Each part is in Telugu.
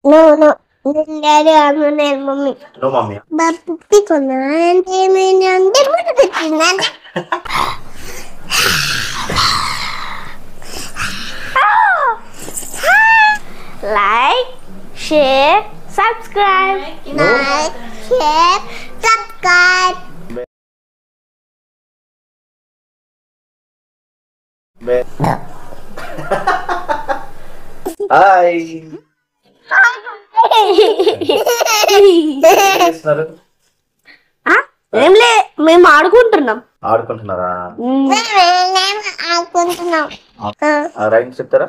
No, no. Daddy, I'm not mommy. No, mommy. But pick on and like, share, subscribe. Like, share, subscribe. Hi. ఏంలే మేము ఆడుకుంటున్నాం. ఆడుకుంటున్నారా? ఆడుకుంటున్నాం. రైమ్స్ చెప్తారా?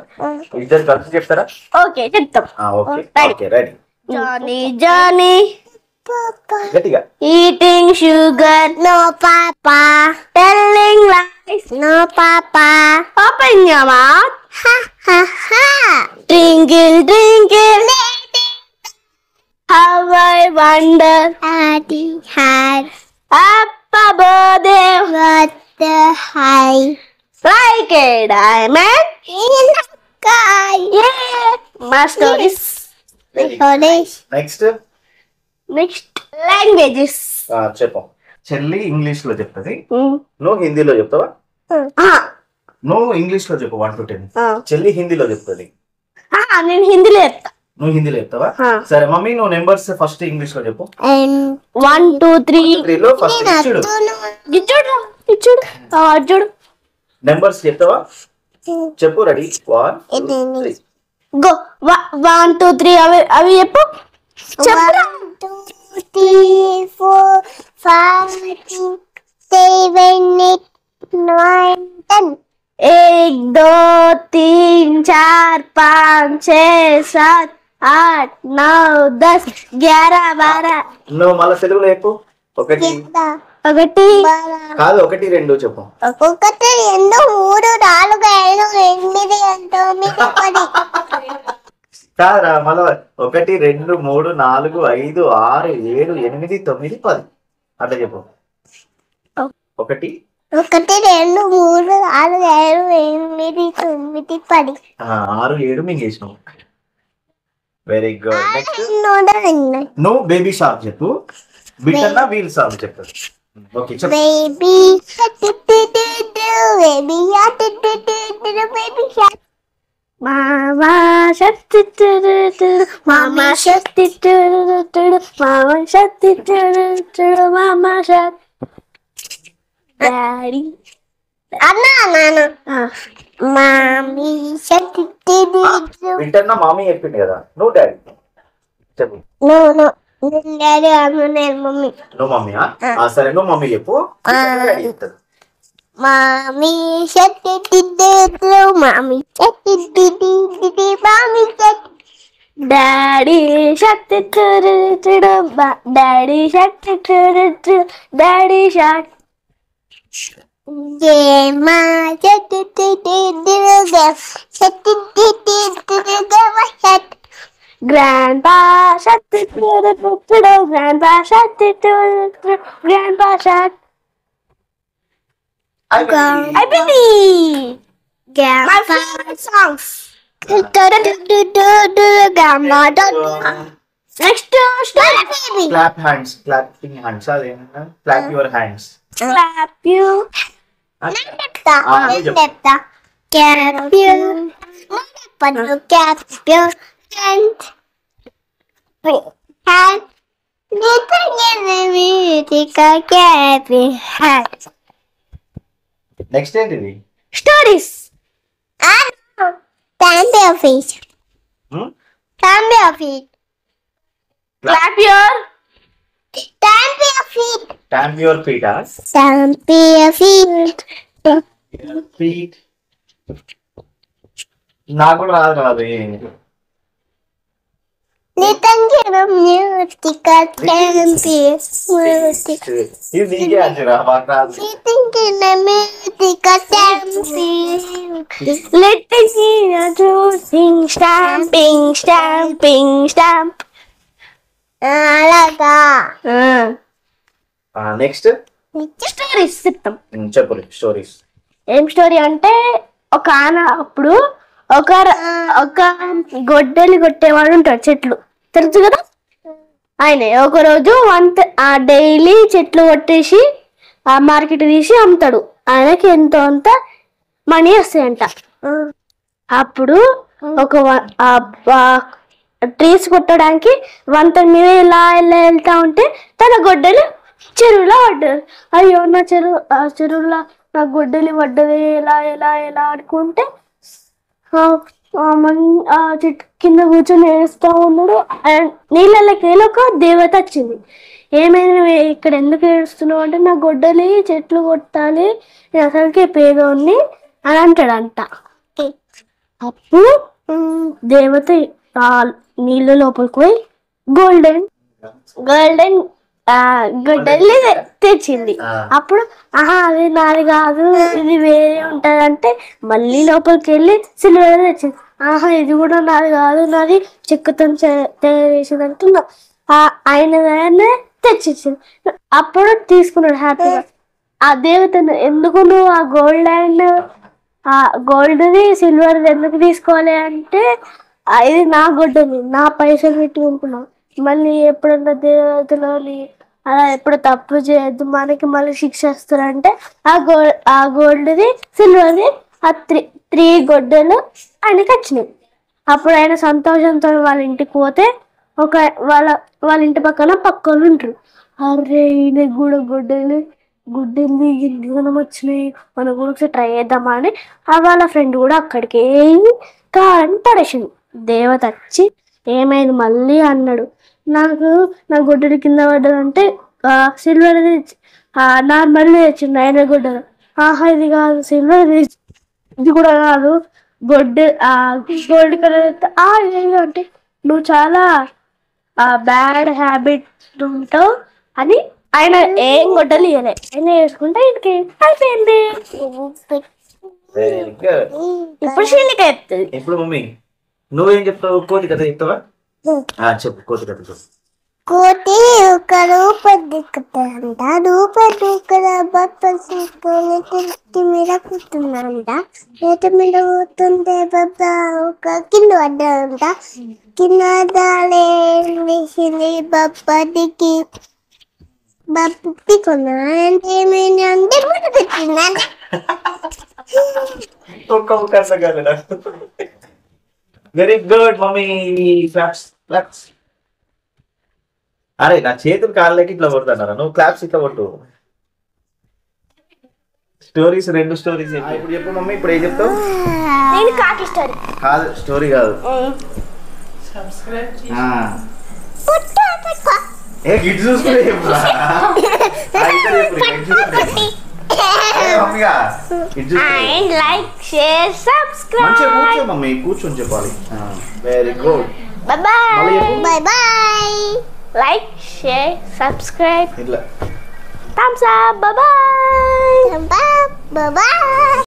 ఇద్దరు కలిసి చెప్తారా? ఓకే చెప్తాం. Okay okay ready. Johnny, Johnny. గట్టిగా. Eating sugar, no papa. Telling lies, no papa. Open your mouth, ha ha ha. Twinkle, twinkle, how I wonder. Daddy had up above what the high, like a diamond in the sky. Yeah, my stories. Next languages చెప్పు. చెల్లి ఇంగ్లీష్ లో చెప్తుంది, నువ్వు హిందీలో చెప్తావా? నువ్వు ఇంగ్లీష్ లో చెప్పు 1 to 10. చెల్లి హిందీలో చెప్తుంది, నేను హిందీలో చెప్తా. నువ్వు హిందీలో చెప్తావా? సరే మమ్మీ, నువ్వు నెంబర్స్ ఫస్ట్ ఇంగ్లీష్ లో చెప్పు. 1 2 3 3లో ఫస్ట్ చూడు చూడు నెంబర్స్ చెప్తావా? చెప్పు. Ready 1 2 3 go. 1 2 3 అవి చెప్పు. 1 2 3 4 5 6 7 8 9 10. 1 2 3 4 5 6 7 8 9 10 11 12. నువ్వు మళ్ళీ తెలుగులో చెప్పు. ఒకటి కాదు, 1 2 చెప్పు. 1 2 3 4 5 8 9 10. కాదురా, మళ్ళీ 1 2 3 4 5 6 7 8 9 10 అట్లా చెప్పు. 1 1 2 3 4 5 8 9 10. 6 7 మింగేసినావు. Very good. నెక్స్ట్ నువ్వు బేబీ షార్క్ చెప్పు. బిట్టన్నా వీల్ సాంగ్ చెప్పు. ఓకే చెప్పు. Baby baby baby shark. Mama shark, mama shark, mama shark, mama shark. Daddy. Anna. Mommy shark. వింటన్నా మామీ చెప్పింది కదా, నువ్వు డాడీ చెప్పు. No. Daddy, I'm not mommy. నువ్వు మమ్మీయా? సరే నువ్వు మమ్మీ చెప్పు. డాడీ చెప్తాడు. Mommy shark, mommy shark, mommy shark. Daddy shark, daddy shark, daddy shark. Yeah, my shark, shark. Grandpa shark, grandpa shark, grandpa shark. I believe. My favorite songs. Grandma. Next story, baby. Clap hands, clapping hands. Clap your hands. Clap you. Nepta. Cap you. Cap you. And next ఏంటిది? stories. Time your feet. Time your feet. Clap your. Time your feet. Stamp your feet. Stamp your feet. Feet. నాకు కూడా రాదు. ఇది నీకే అంటారా? మాకు రాదు. Stamp. అలాగా. నెక్స్ట్ స్టోరీస్ చెప్తాం. చెప్పు స్టోరీస్. ఏం స్టోరీ అంటే, ఒక ఆన అప్పుడు ఒక ఒక గొడ్డలి కొట్టేవాడు ఉంటాడు చెట్లు తెలుసు కదా ఆయన ఒక రోజు డైలీ చెట్లు కొట్టేసి ఆ మార్కెట్ తీసి అమ్ముతాడు ఆయనకి ఎంతో అంత మనీ వస్తాయంట అప్పుడు ఒక ట్రీస్ కొట్టడానికి వంత మీద ఇలా వెళ్తా ఉంటే తన గొడ్డలి చెరువులో పడ్డది అయ్యో నా చెరువులో నా గొడ్డలి పడ్డది ఎలా ఎలా ఎలా అనుకుంటే ఆ చెట్టు కింద కూర్చొని ఏడుస్తూ ఉన్నాడు నీళ్ళకి ఒక దేవత వచ్చింది ఏమైనా ఇక్కడ ఎందుకు ఏడుస్తున్నావు అంటే నా గొడ్డలి చెట్లు కొట్టాలి నేను అసలుకే పేదోడిని అని అంటాడంట అప్పుడు దేవత ఆ నీళ్ళ లోపలికి పోయి గోల్డెన్ గొడ్డలి తెచ్చింది అప్పుడు అది నాది కాదు ఇది వేరే ఉంటదంటే మళ్ళీ లోపలికి వెళ్ళి సిల్వర్ తెచ్చింది ఇది కూడా నాది కాదు నాది చెక్కతో తయారు చేసిందంటే ఆయన తెచ్చిచ్చింది అప్పుడు తీసుకున్నాడు హ్యాపీగా ఆ దేవతను ఎందుకు నువ్వు ఆ గోల్డ్ది సిల్వర్ది ఎందుకు తీసుకోవాలి అంటే ఇది నా గొడ్డని నా పైసలు పెట్టుకుంటున్నావు మళ్ళీ ఎప్పుడన్నా దేవతలోని అలా ఎప్పుడు తప్పు చేయొద్దు మనకి మళ్ళీ శిక్ష వస్తారంటే ఆ గోల్డ్ది సిల్వర్ది ఆ త్రీ గొడ్డలు ఆయనకి వచ్చినాయి అప్పుడు ఆయన సంతోషంతో వాళ్ళ ఇంటికి పోతే వాళ్ళ ఇంటి పక్కన ఉంటారు అరే ఈయన కూడా గుడ్డెల్ని గింజనం వచ్చినాయి మనం కూడా ఒకసారి ట్రై చేద్దామా అని వాళ్ళ ఫ్రెండ్ కూడా అక్కడికి కావాలని పడేసింది దేవత వచ్చి ఏమైంది మళ్ళీ అన్నాడు నాకు నా గొడ్డలి కింద పడ్డదంటే సిల్వర్ నార్మల్ తెచ్చింది ఆయన గొడ్డలు ఇది కాదు సిల్వర్ ఇది కూడా కాదు గోల్డ్ కలర్ అంటే నువ్వు చాలా బ్యాడ్ హ్యాబిట్ ఉంటావు అని ఆయన ఏం గొడ్డలు ఇవ్వలే ఆయన వేసుకుంటే ఇంటికి అయిపోయింది ఇప్పుడు శీలిక చెప్తుంది ఇప్పుడు మమ్మీ నువ్వేం చెప్తావు కోతి కథ చెప్తావా చెప్పు కోతి కథ చెప్పు కోతి ఒక రూపాయి దిక్కుతాడంట రూపాయి మీద కూర్చుందంట నేటి మీద కూర్చుంటే బాబా ఒక కింద పడ్డాడంట కింద వేసింది బాబాకి బాబు కొన్నా అంటే ఏమైనా అంటే ముట్టు పెట్టిందంట వెరీ గుడ్ మమ్మీ క్లాప్స్ అరే నా చేతులు కాళ్ళకి ఇట్లా కొడుతున్నారా నువ్వు క్లాప్స్ ఇట్లా కొట్టు స్టోరీస్ 2 స్టోరీస్ ఇప్పుడు చెప్పు మమ్మీ ఇప్పుడు ఏం చెప్తావు కాదు స్టోరీ కాదు గిట్ చూసుకునే చెప్పురా మంచిగా మమ్మీ కూర్చొని చెప్పాలి very good bye like share subscribe ఇట్లా thumbs up bye bye